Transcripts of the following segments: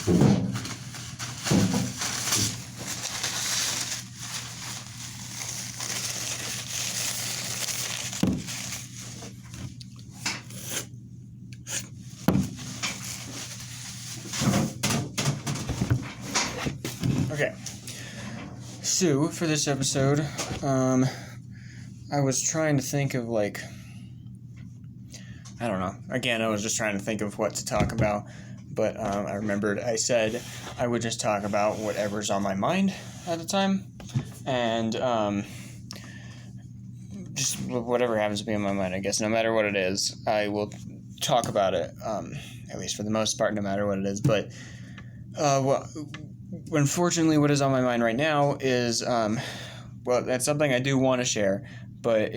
Okay, so for this episode, I was trying to think of, I don't know. Again, I was just trying to think of what to talk about, but I remembered I said I would just talk about whatever's on my mind at the time, and just whatever happens to be on my mind, I guess. No matter what it is, I will talk about it, at least for the most part, no matter what it is. But, unfortunately, what is on my mind right now is, that's something I do want to share, but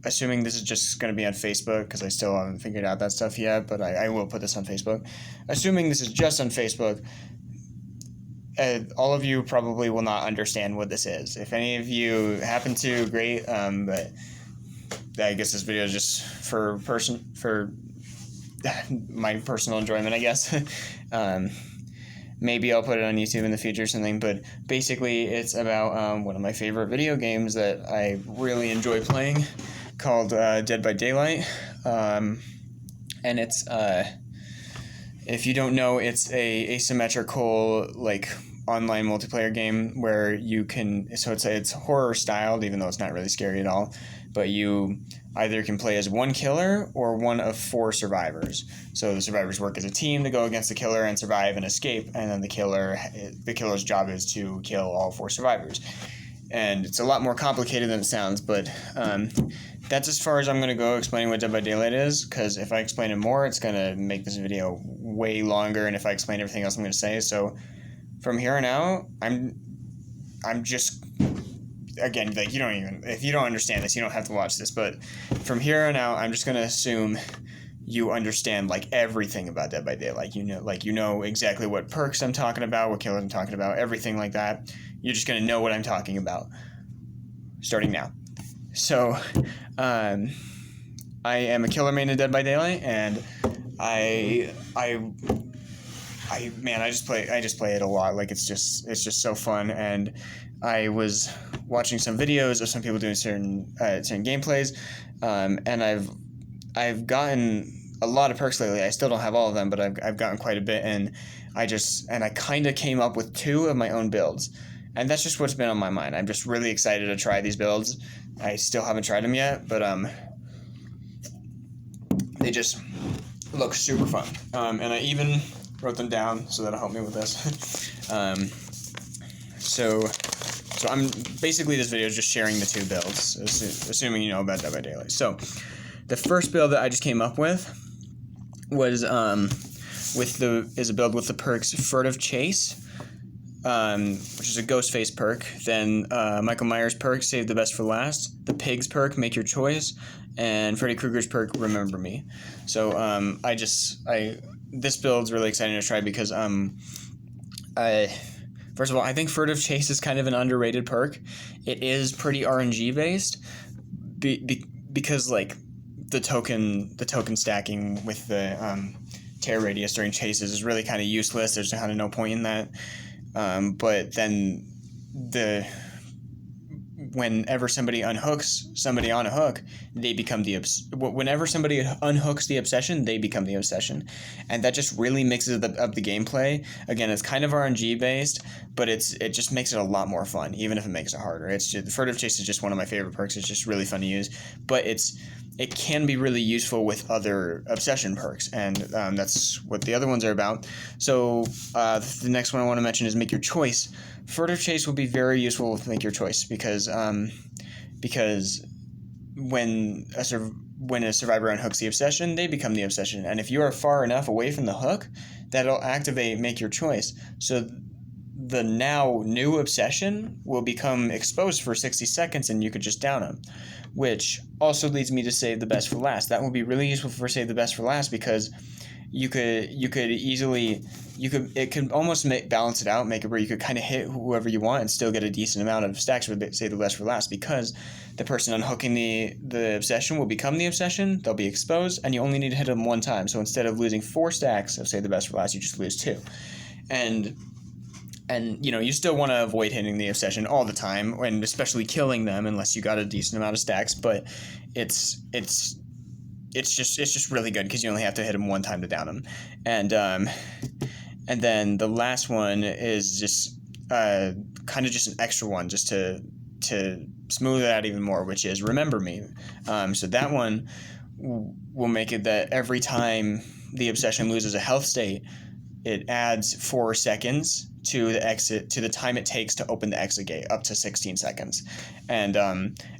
assuming this is just going to be on Facebook, because I still haven't figured out that stuff yet, but I will put this on Facebook. Assuming this is just on Facebook, all of you probably will not understand what this is. If any of you happen to, great, but I guess this video is just for my personal enjoyment, I guess. Maybe I'll put it on YouTube in the future or something, but basically it's about one of my favorite video games that I really enjoy playing, called Dead by Daylight. And it's, if you don't know, it's a asymmetrical, online multiplayer game where you can, so it's horror styled, even though it's not really scary at all, but you either can play as one killer or one of 4 survivors. So the survivors work as a team to go against the killer and survive and escape, and then the killer's job is to kill all 4 survivors. And it's a lot more complicated than it sounds, but that's as far as I'm going to go explaining what Dead by Daylight is, because if I explain it more, it's going to make this video way longer, and if I explain everything else I'm going to say, so from here on out, I'm just, again, you don't even, if you don't understand this, you don't have to watch this, but from here on out, I'm just going to assume you understand, everything about Dead by Daylight. You know exactly what perks I'm talking about, what killers I'm talking about, everything like that. You're just going to know what I'm talking about, starting now. So, I am a killer main in Dead by Daylight, and I just play it a lot. It's just so fun. And I was watching some videos of some people doing certain gameplays, and I've gotten a lot of perks lately. I still don't have all of them, but I've gotten quite a bit, and I kind of came up with 2 of my own builds, and that's just what's been on my mind. I'm just really excited to try these builds. I still haven't tried them yet, but they just look super fun. And I even wrote them down, so that'll help me with this. So I'm basically, this video is just sharing the 2 builds, assuming you know about Dead by Daylight. So the first build that I just came up with was is a build with the perks Furtive Chase, which is a ghost face perk, then Michael Myers perk Save the Best for Last, the Pigs perk Make Your Choice, and Freddy Krueger's perk Remember Me. So this build's really exciting to try because first of all, I think Furtive Chase is kind of an underrated perk. It is pretty RNG based, because the token stacking with the tear radius during chases is really kind of useless. There's kind of no point in that. But then whenever somebody unhooks somebody on a hook, they become whenever somebody unhooks the obsession, they become the obsession. And that just really mixes up the gameplay. Again, it's kind of RNG based, but it just makes it a lot more fun, even if it makes it harder. The Furtive Chase is just one of my favorite perks. It's just really fun to use, but it can be really useful with other obsession perks, and that's what the other ones are about. So the next one I want to mention is Make Your Choice. Furtive Chase will be very useful with Make Your Choice because when a survivor unhooks the obsession, they become the obsession, and if you are far enough away from the hook, that'll activate Make Your Choice. So the now new obsession will become exposed for 60 seconds, and you could just down them. Which also leads me to Save the Best for Last. That will be really useful for Save the Best for Last because it could almost balance it out, make it where you could kind of hit whoever you want and still get a decent amount of stacks for, say, the best for last, because the person unhooking the obsession will become the obsession, they'll be exposed, and you only need to hit them one time. So instead of losing 4 stacks of, say, the best for last, you just lose 2. And you still want to avoid hitting the obsession all the time, and especially killing them unless you got a decent amount of stacks, but it's just really good because you only have to hit them one time to down them. And then the last one is just kind of just an extra one just to smooth it out even more, which is Remember Me. So that one will make it that every time the obsession loses a health state, it adds 4 seconds to the time it takes to open the exit gate, up to 16 seconds. And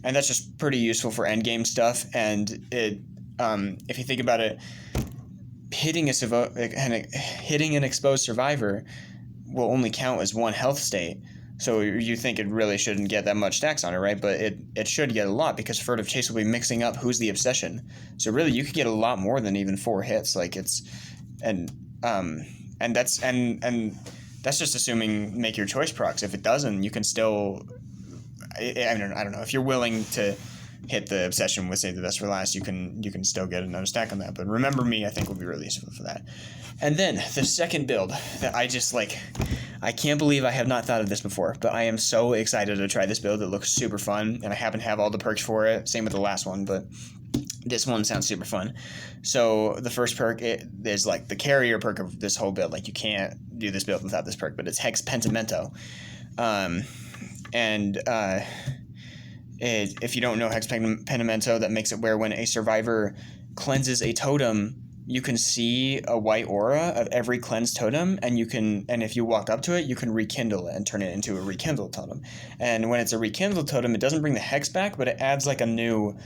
that's just pretty useful for end game stuff. And it if you think about it, hitting an exposed survivor will only count as 1 health state. So you think it really shouldn't get that much stacks on it, right? But it should get a lot, because Furtive Chase will be mixing up who's the obsession. So really, you could get a lot more than even 4 hits. Like that's just assuming Make Your Choice procs. If it doesn't, you can still. I don't know. If you're willing to hit the obsession with, say, the best for last, you can still get another stack on that. But Remember Me, I think, will be really useful for that. And then the second build that I can't believe I have not thought of this before, but I am so excited to try this build. It looks super fun, and I happen to have all the perks for it. Same with the last one, but this one sounds super fun. So the first perk is like the carrier perk of this whole build. Like, you can't do this build without this perk, but it's Hex Pentimento. If you don't know Hex Pentimento, that makes it where when a survivor cleanses a totem, you can see a white aura of every cleansed totem, and if you walk up to it, you can rekindle it and turn it into a rekindled totem. And when it's a rekindled totem, it doesn't bring the hex back, but it adds like a new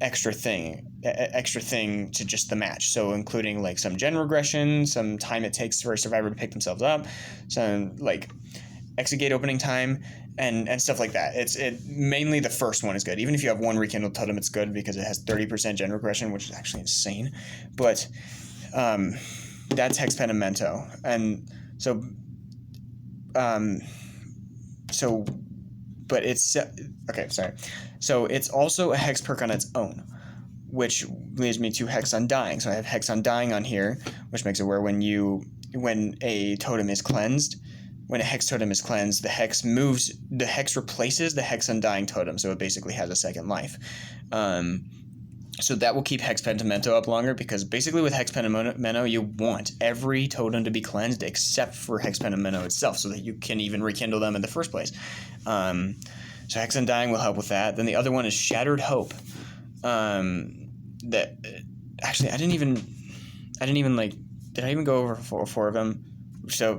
extra thing to just the match. So including like some gen regression, some time it takes for a survivor to pick themselves up, some like exit gate opening time, and stuff like that. Mainly the first one is good. Even if you have 1 rekindled totem, it's good because it has 30% gen regression, which is actually insane. But that's Hex Pentimento. And but it's okay, sorry. So it's also a hex perk on its own, which leads me to Hex Undying. So I have Hex Undying on here, which makes it where when a totem is cleansed, when a hex totem is cleansed, the hex replaces the Hex Undying totem, so it basically has a second life. So that will keep Hex Pentimento up longer, because basically with Hex Pentimento, you want every totem to be cleansed except for Hex Pentimento itself, so that you can even rekindle them in the first place. So Hex Undying will help with that. Then the other one is Shattered Hope. That actually I didn't even like. Did I even go over 4 of them? So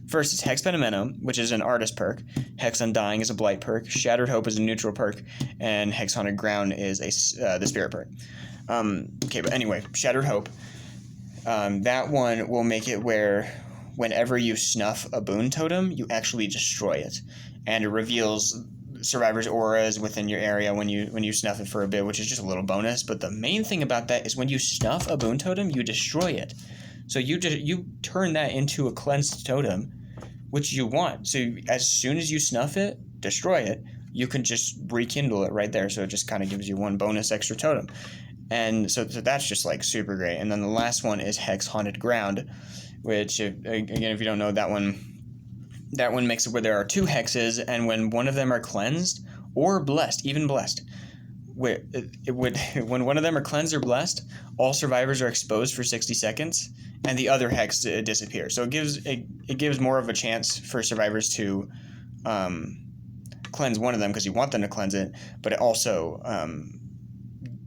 first it's Hex Pentimento, which is an artist perk. Hex Undying is a blight perk. Shattered Hope is a neutral perk, and Hex Haunted Ground is the spirit perk. Okay, but anyway, Shattered Hope. That one will make it where whenever you snuff a boon totem, you actually destroy it, and it reveals survivors' auras within your area when you snuff it for a bit, which is just a little bonus. But the main thing about that is when you snuff a boon totem, you destroy it. So you turn that into a cleansed totem, which you want. So as soon as you snuff it, destroy it, you can just rekindle it right there. So it just kind of gives you 1 bonus extra totem. And so that's just like super great. And then the last one is Hex Haunted Ground, which, again, if you don't know, that one makes it where there are 2 hexes, and when one of them are cleansed or blessed, even blessed, when one of them are cleansed or blessed, all survivors are exposed for 60 seconds, and the other hex disappears. So it gives more of a chance for survivors to cleanse one of them, because you want them to cleanse it, but it also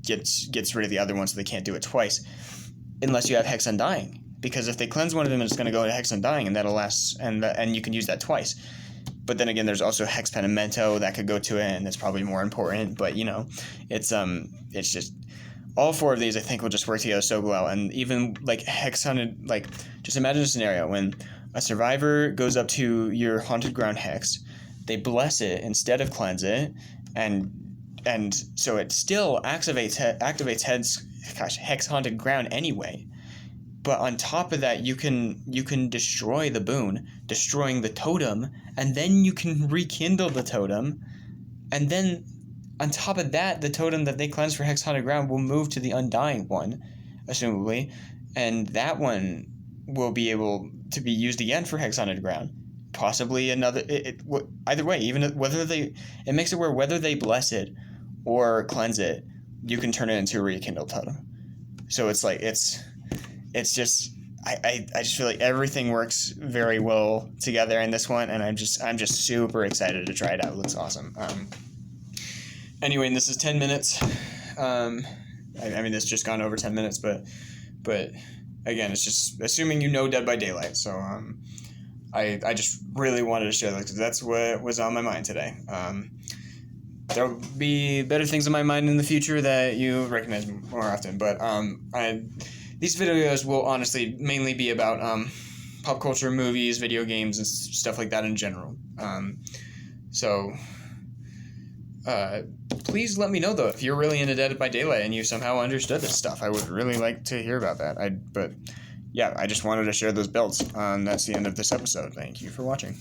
gets rid of the other one, so they can't do it twice, unless you have Hex Undying. Because if they cleanse one of them, it's going to go to Hex Undying, and that'll last, and you can use that twice. But then again, there's also Hex Pentimento that could go to it, and it's probably more important. But it's just all 4 of these I think will just work together so well. And even like Hex Haunted, like just imagine a scenario when a survivor goes up to your Haunted Ground hex, they bless it instead of cleanse it, and so it still activates Hex Haunted Ground anyway. But on top of that, you can destroy the boon, destroying the totem, and then you can rekindle the totem, and then on top of that, the totem that they cleanse for Hex Haunted Ground will move to the Undying one, assumably, and that one will be able to be used again for Hex Haunted Ground. Possibly another. Either way, even whether it makes it where whether they bless it or cleanse it, you can turn it into a rekindled totem. So it's like it's just I just feel like everything works very well together in this one, and I'm just super excited to try it out. It looks awesome. Anyway, and this is 10 minutes. I mean, it's just gone over 10 minutes, but again, it's just assuming you know Dead by Daylight. So I just really wanted to share that because that's what was on my mind today. There'll be better things on my mind in the future that you recognize more often, but these videos will honestly mainly be about pop culture, movies, video games, and stuff like that in general. So please let me know, though, if you're really into Dead by Daylight and you somehow understood this stuff. I would really like to hear about that. But yeah, I just wanted to share those builds. That's the end of this episode. Thank you for watching.